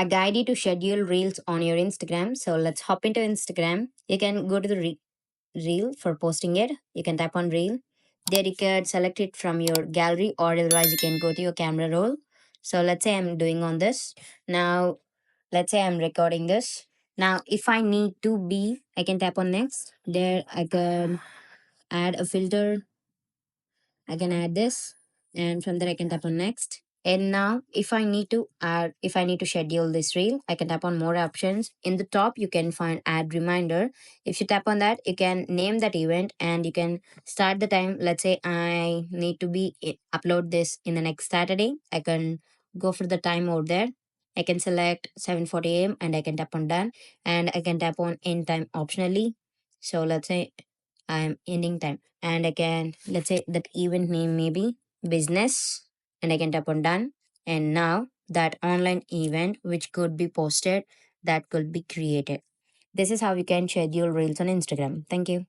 a guide you to schedule reels on your Instagram. So let's hop into Instagram. You can go to the reel for posting it. You can tap on reel. There you can select it from your gallery, or otherwise you can go to your camera roll. So let's say I'm doing on this. Now let's say I'm recording this. Now if I need to be, I can tap on next. There I can add a filter. I can add this, and from there I can tap on next. And now if I need to schedule this reel, I can tap on more options. In the top, you can find add reminder. If you tap on that, you can name that event and you can start the time. Let's say I need to upload this in the next Saturday. I can go for the time over there. I can select 7:40 a.m. and I can tap on done, and I can tap on end time optionally. So let's say I'm ending time, and I can, let's say that event name may be business, and I can tap on done. And now that online event which could be posted, that could be created. This is how you can schedule reels on Instagram. Thank you.